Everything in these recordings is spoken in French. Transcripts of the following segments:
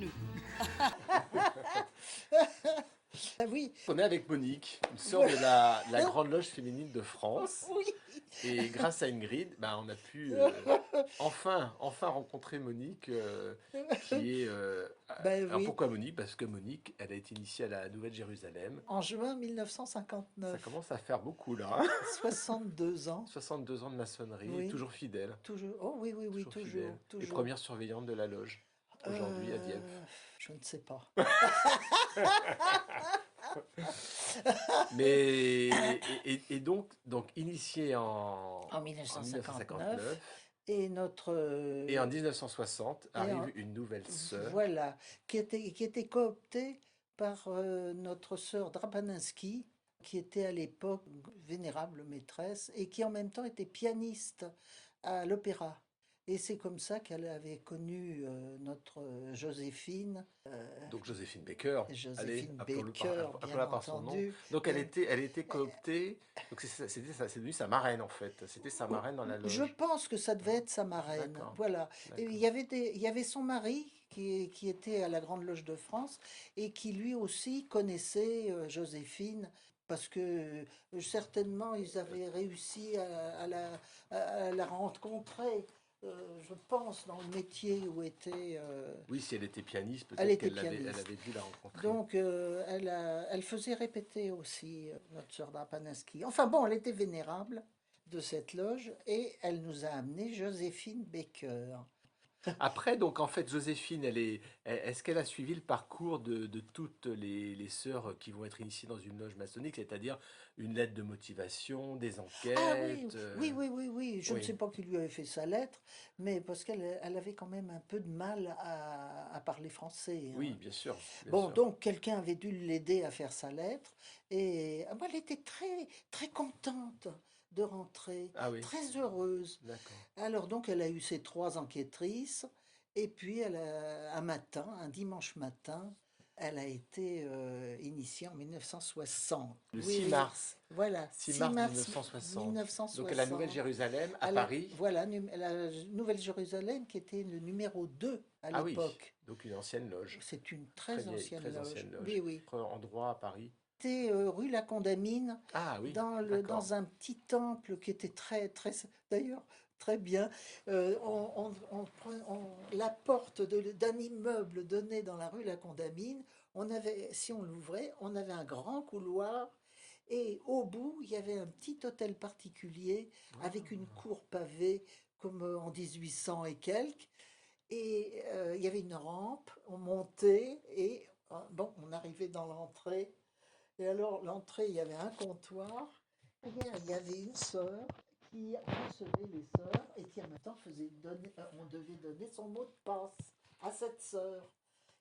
plus. Ah oui, On est avec Monique, une sœur de la Grande Loge féminine de France. oui. Et grâce à Ingrid, bah, on a pu enfin rencontrer Monique, qui est... Ben alors oui, pourquoi Monique? Parce que Monique, elle a été initiée à la Nouvelle-Jérusalem. en juin Ça 1959, commence à faire beaucoup là, hein. 62 ans. 62 ans de maçonnerie, et Oui, toujours fidèle, toujours. Oh oui, oui, oui, toujours fidèle. toujours, Et toujours. première surveillante de la loge, aujourd'hui à Dieppe. Je ne sais pas. Mais, et donc initiée En en 1959, 1959, et notre et en 1960 et arrive une nouvelle sœur. voilà, qui était cooptée par notre sœur Drapaninski, qui était à l'époque vénérable maîtresse et qui en même temps était pianiste à l'opéra. Et c'est comme ça qu'elle avait connu notre Joséphine, Donc Joséphine Baker, allez, Joséphine appelons-le Baker, bien appelons-la par son nom. entendu. Donc Bien- elle était cooptée, donc c'est devenu sa marraine en fait, c'était sa marraine dans la Je loge. pense que ça devait être sa marraine. D'accord, Voilà. Et d'accord. il y avait son mari qui était à la Grande Loge de France et qui lui aussi connaissait Joséphine parce que certainement ils avaient réussi à la rencontrer, je pense, dans le métier où était. Oui, si elle était pianiste, Elle peut-être était elle pianiste. avait dû la rencontrer. Donc, elle faisait répéter aussi notre sœur Drapanaski. Enfin bon, elle était vénérable de cette loge et elle nous a amené Joséphine Baker. Après, donc en fait, Joséphine, est-ce qu'elle a suivi le parcours de toutes les sœurs qui vont être initiées dans une loge maçonnique, c'est-à-dire une lettre de motivation, des Ah oui, enquêtes, oui, oui, oui, oui. Je ne oui, sais pas qui lui avait fait sa lettre, mais parce qu'elle avait quand même un peu de mal à parler français, oui, hein. bien sûr, bien Bon, sûr. donc quelqu'un avait dû l'aider à faire sa lettre et moi, elle était très, très contente de rentrer, Ah oui, très heureuse. d'accord. Alors donc elle a eu ses trois enquêtrices et puis un matin, un dimanche matin, elle a été initiée en 1960. Le Oui, 6 oui, mars, voilà, 6 6 mars mars 1960. Donc à la 1960. Nouvelle-Jérusalem, à Paris. Voilà, la Nouvelle-Jérusalem qui était le numéro 2 à Ah oui, l'époque. donc une ancienne loge, C'est une très très vieille, ancienne très loge. ancienne Oui, loge. oui. Autre endroit à Paris. C'était rue La Condamine, Ah oui, d'accord. dans un petit temple qui était très, très, d'ailleurs, très bien. La porte d'un immeuble donné dans la rue La Condamine. Si on l'ouvrait, on avait un grand couloir et au bout, il y avait un petit hôtel particulier avec une cour pavée comme en 1800 et quelques. Et il y avait une rampe, on montait et bon, on arrivait dans l'entrée. Et alors, l'entrée, il y avait un comptoir, et bien, il y avait une sœur qui recevait les sœurs et qui en même temps on devait donner son mot de passe à cette sœur,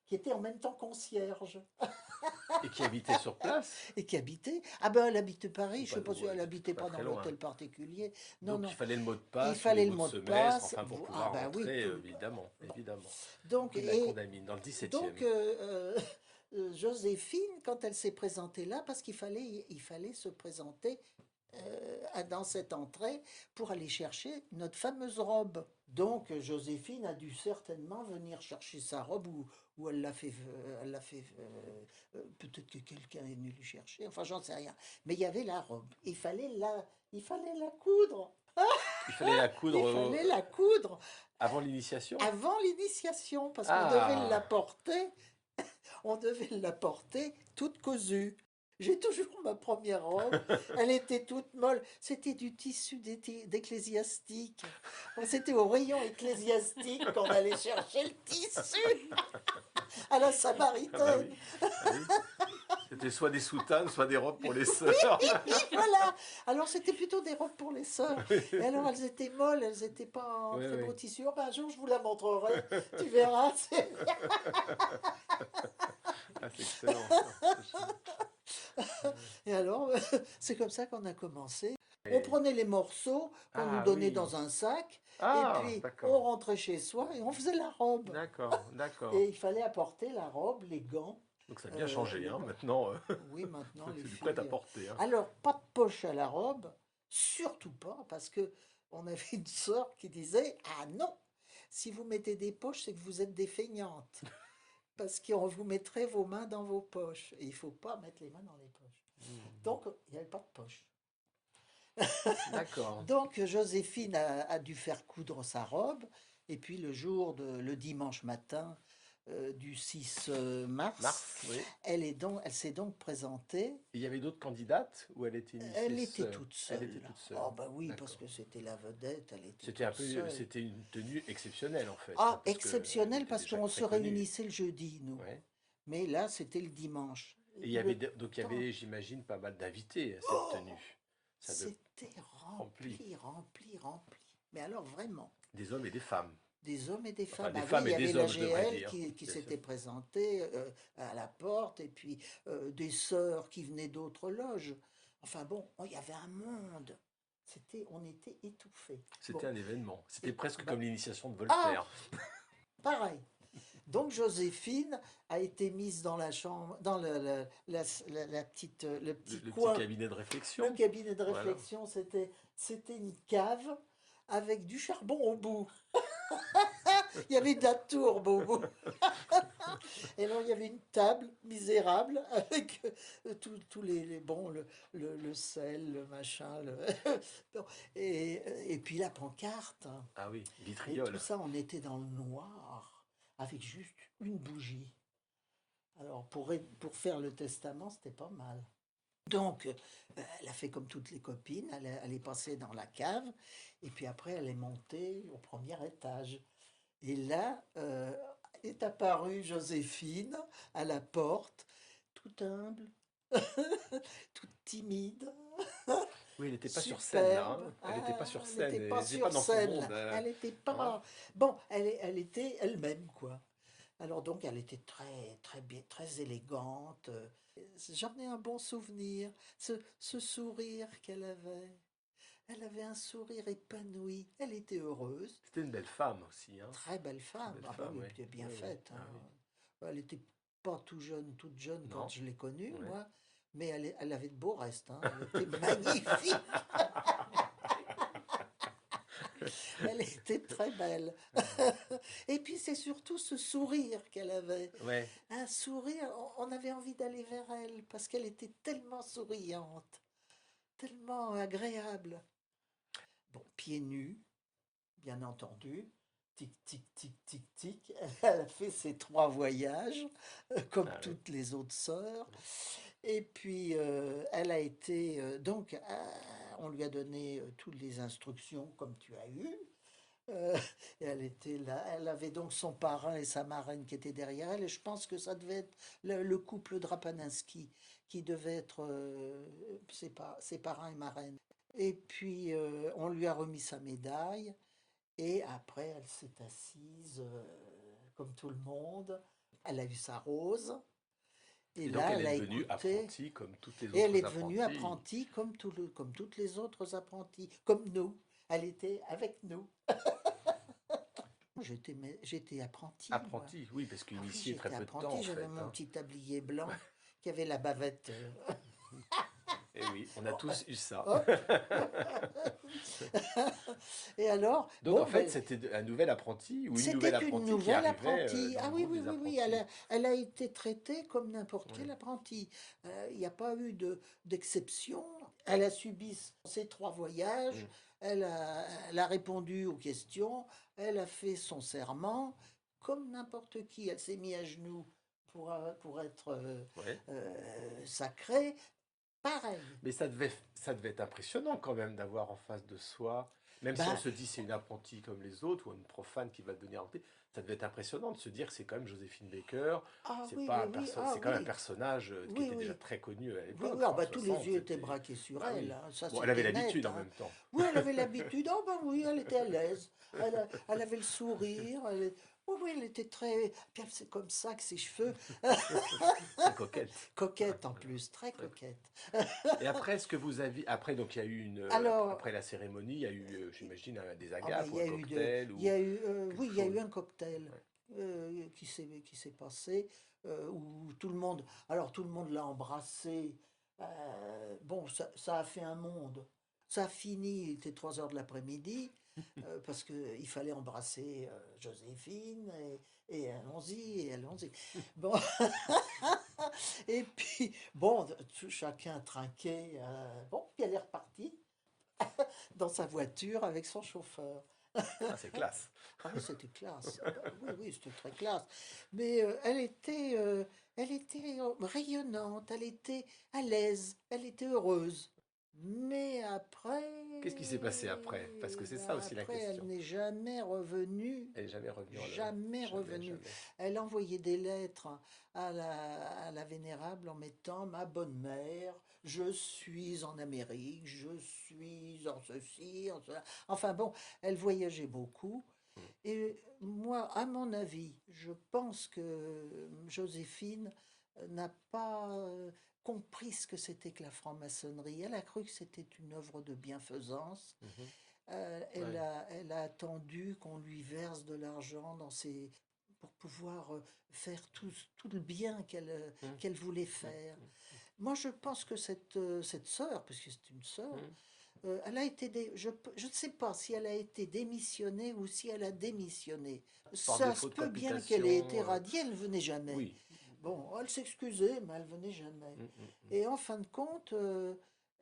qui était en même temps concierge Et qui habitait sur place. et qui habitait. Ah ben, elle habitait Paris, Ou je pas, ne sais pas si elle c'était habitait pas pas dans très loin. l'hôtel particulier. Non, Donc il non. fallait le mot de Il passe ou les fallait le mots de mot de semestre, passe. enfin pour Ah pouvoir ben oui, rentrer, tout. évidemment, Bon. évidemment. Donc, Rue de la Condamine, dans le 17e. donc Joséphine, quand elle s'est présentée là, parce il fallait se présenter dans cette entrée pour aller chercher notre fameuse robe. Donc Joséphine a dû certainement venir chercher sa robe ou peut-être que quelqu'un est venu lui chercher, enfin j'en sais rien. Mais il y avait la robe. Il fallait la coudre. Il fallait la coudre Il fallait la coudre avant l'initiation? avant l'initiation parce Ah! on devait la porter toute cousue. J'ai toujours ma première robe, elle était toute molle. C'était du tissu d'ecclésiastique. C'était au rayon ecclésiastique qu'on allait chercher le tissu à la Ah bah Samaritaine. oui, ah oui. C'était soit des soutanes, soit des robes pour les sœurs. Voilà. Alors c'était plutôt des robes pour les sœurs. Et alors elles étaient molles, elles n'étaient pas en Oui, très beau oui. tissu. Oh, ben, un jour je vous la montrerai, tu verras. Ah, c'est excellent ça. Et alors, c'est comme ça qu'on a commencé. On Et- prenait les morceaux qu'on nous Ah donnait oui. dans un sac, et Ah, puis on d'accord. rentrait chez soi et on faisait la robe. D'accord, d'accord. Et il fallait apporter la robe, les gants. Donc ça a bien changé, hein. Bon, Maintenant, oui, maintenant les c'est du prêt à filles. porter, hein. Alors, pas de poche à la robe, surtout pas, parce que on avait une sœur qui disait: Ah non, si vous mettez des poches, c'est que vous êtes des feignantes. parce qu'on vous mettrait vos mains dans vos poches. Et il ne faut pas mettre les mains dans les poches. Hmm. Donc, il n'y avait pas de poche. D'accord. Donc, Joséphine a dû faire coudre sa robe. Et puis, le dimanche matin du 6 mars, Mars, oui. elle s'est donc présentée. Il y avait d'autres candidates ou elle était initiée Elle était seule? toute Elle était seule. toute seule. Oh, bah oui, parce D'accord. que c'était la vedette, elle était C'était un toute peu, seule. c'était une tenue exceptionnelle en fait, hein, Ah, parce qu'elle exceptionnelle était parce déjà qu'on très se connue. réunissait le jeudi, nous. Ouais. Mais là, c'était le dimanche. Et il y avait Le donc il y temps, avait, j'imagine, pas mal d'invités à cette oh, tenue. Ça devait être c'était rempli. rempli, rempli, rempli. Mais alors vraiment, Des hommes et des femmes. des hommes et des Enfin, femmes. des Ah oui, il femmes y et avait des la hommes, je devrais GL dire. qui Bien sûr. s'était présentée à la porte, et puis des sœurs qui venaient d'autres loges. Enfin bon, il y avait un monde. On était étouffés. C'était Bon, un événement. C'était et, presque bah, comme l'initiation de ah, Voltaire. pareil. Donc Joséphine a été mise dans la chambre, dans le petit Le petit coin. cabinet de Le réflexion. cabinet de Voilà. réflexion, c'était une cave avec du charbon au bout. Il y avait de la tourbe au bout. Et alors il y avait une table misérable avec tous bon, le sel, le machin, bon, et puis la pancarte. Ah oui, Et tout vitriol. ça, on était dans le noir avec juste une bougie. Alors, pour faire le testament, c'était pas mal. Donc, elle a fait comme toutes les copines, elle est passée dans la cave, et puis après, elle est montée au premier étage. Et là, est apparue Joséphine à la porte, toute humble, toute timide, Oui, elle n'était pas sur scène là, superbe. hein. Elle n'était Ah, pas sur elle scène. n'était Elle pas n'était pas sur dans son scène, là. monde. Elle n'était Hein. pas... Bon, elle était elle-même, quoi. Alors donc, elle était très, très bien, très élégante. J'en ai un bon souvenir. Ce sourire qu'elle avait. Elle avait un sourire épanoui. Elle était heureuse. C'était une belle femme aussi, hein. Très belle Très femme. belle Ah bah femme, oui, oui. elle était bien Oui, oui. faite, Ah hein. oui. Elle était pas toute jeune quand Non. je l'ai connue, Ouais. moi. Mais elle avait de beaux restes, hein. Elle était magnifique. Elle était très belle. Et puis c'est surtout ce sourire qu'elle avait. Ouais. Un sourire, on avait envie d'aller vers elle parce qu'elle était tellement souriante, tellement agréable. Bon, pieds nus, bien entendu. Tic, tic, tic, tic, tic. Elle a fait ses trois voyages, comme Ah oui. toutes les autres sœurs. Et puis, elle a été... on lui a donné toutes les instructions comme tu as eu. Euh, et elle était là, elle avait donc son parrain et sa marraine qui étaient derrière elle, et je pense que ça devait être le couple Drapaninski qui devait être ses parrains et marraines. Et puis on lui a remis sa médaille, et après elle s'est assise comme tout le monde. Elle a eu sa rose, et Et donc là elle elle est a devenue écouté, apprentie comme toutes les et elle est autres devenue apprenties. apprentie comme toutes les autres apprenties, comme nous. Elle était avec nous. J'étais apprenti, moi. Apprentie, oui, parce Ah oui, qu'initiée très j'étais peu de temps apprenti, en j'avais fait, mon hein. petit tablier blanc qui avait la bavette. Et oui, on a tous eu ça. Hop. Et alors, Donc en bon, fait, ben, c'était un nouvel apprenti ou une c'était nouvelle une apprentie qui nouvelle arrivait apprentie. dans Ah le oui, groupe oui, des oui, oui, apprentis. elle a été traitée comme n'importe Oui. quelle apprentie. Il n'y a pas eu d'exception. Elle a subi ses trois voyages, Mm. elle a répondu aux questions, elle a fait son serment comme n'importe qui. Elle s'est mise à genoux pour être Ouais. sacrée. Pareil. Mais ça devait être impressionnant quand même d'avoir en face de soi, même si on Ben, se dit c'est une apprentie comme les autres ou une profane qui va devenir apprentie, ça devait être impressionnant de se dire que c'est quand même Joséphine Baker, ah c'est oui, pas oui, un oui, c'est ah quand même un oui, personnage qui oui, était déjà oui. très connu à Oui, oui, l'époque, ah enfin en bah, tous les 60, yeux étaient c'était... braqués sur Bah elle, oui. hein, ça Bon, elle avait c'était net, l'habitude en hein. même temps. Oui, elle avait l'habitude, oh ben oui, elle était à l'aise, elle avait le sourire, oui, oui, elle était très, puis c'est comme ça que ses cheveux, Très coquette. coquette en Voilà, plus, très très coquette. Et après, est-ce que vous avez... Après, donc, il y a eu une... Alors, après la cérémonie, il y a eu, j'imagine, des ah ben, agapes ou un cocktail il y ou a eu, oui, quelque il y a eu chose. un cocktail Ouais. qui s'est passé, où tout le monde, alors tout le monde l'a embrassé, bon, ça a fait un monde. Ça a fini, il était 3 heures de l'après-midi. parce qu'il fallait embrasser Joséphine, et allons-y, et allons-y. Bon, et puis, bon, chacun trinquait. Bon, puis elle est repartie dans sa voiture avec son chauffeur. Ah, c'est classe. Ah oui, c'était classe. Ah bah oui, oui, c'était très classe. Mais elle était rayonnante, elle était à l'aise, elle était heureuse. Mais Qu'est-ce qui s'est passé après? Parce que c'est ça aussi la après, elle question. n'est jamais revenue. Elle n'est jamais revenue Jamais Jamais, revenue. jamais. Elle envoyait des lettres à la Vénérable en mettant ma bonne mère, je suis en Amérique, je suis en ceci, en cela. Enfin bon, elle voyageait beaucoup. Mm. Et moi, à mon avis, je pense que Joséphine n'a pas compris ce que c'était que la franc-maçonnerie. Elle a cru que c'était une œuvre de bienfaisance. Mhm. Elle Ouais. elle a attendu qu'on lui verse de l'argent pour pouvoir faire tout le bien Mm, qu'elle voulait mm, faire. mm, Moi, je pense que cette sœur, parce que c'est une sœur, mm. elle a été, je ne sais pas si elle a été démissionnée ou si elle a démissionné. Par Ça se défaut de peut bien qu'elle ait été cohabitation, radiée, elle venait jamais. oui. Bon, elle s'excusait, mais elle venait jamais. Mm, mm, mm. Et en fin de compte,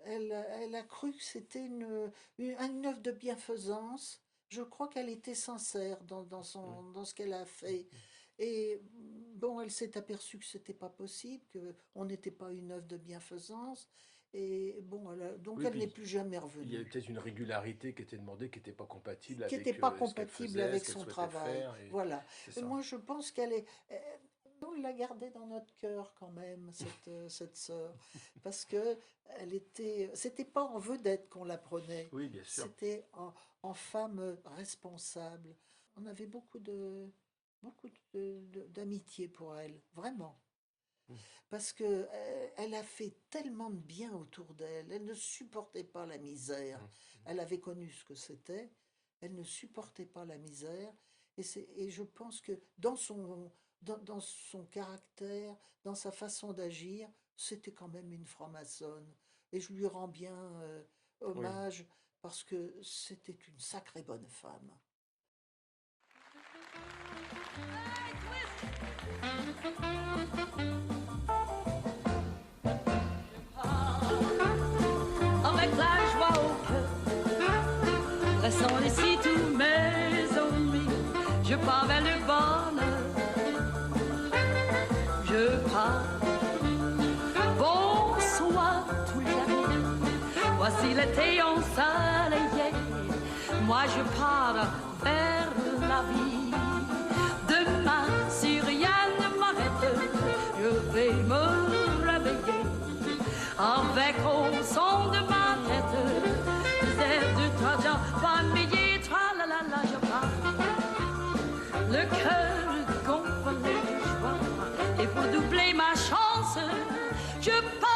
elle a cru que c'était une œuvre de bienfaisance. Je crois qu'elle était sincère Mm, dans ce qu'elle a fait. mm. Et bon, elle s'est aperçue que c'était pas possible, qu'on n'était pas une œuvre de bienfaisance. Et bon, donc Oui, elle n'est puis plus jamais il y avait revenue. peut-être une régularité qui était demandée, qui n'était pas compatible Qui n'était avec pas ce qu'elle compatible faisait, ce avec qu'elle son souhaitait travail. faire. Et Voilà. c'est Et ça. moi, je pense qu'elle est. On l'a gardée dans notre cœur quand même, cette sœur. Parce que c'était pas en vedette qu'on la prenait. Oui, bien sûr. C'était en femme responsable. On avait beaucoup d'amitié pour elle, vraiment. Mm, Parce que elle a fait tellement de bien autour d'elle. Elle ne supportait pas la misère. mm, Elle avait connu ce que c'était. Elle ne supportait pas la misère. Et je pense que dans son caractère, dans sa façon d'agir, c'était quand même une franc-maçonne. Et je lui rends bien oui. hommage parce que c'était une sacrée bonne femme. Avec la joie au cœur, laissant ici tous mes ennuis, je pars vers le bonheur, je pars. Bonsoir tous les amis, voici l'été ensoleillé, moi je pars vers la vie. Demain, si rien ne m'arrête, je vais me réveiller avec au son de ma tête des airs de Trajan, famille, tra-la-la-la, je pars. Le cœur gonflé de joie, et pour doubler ma chance, je pars.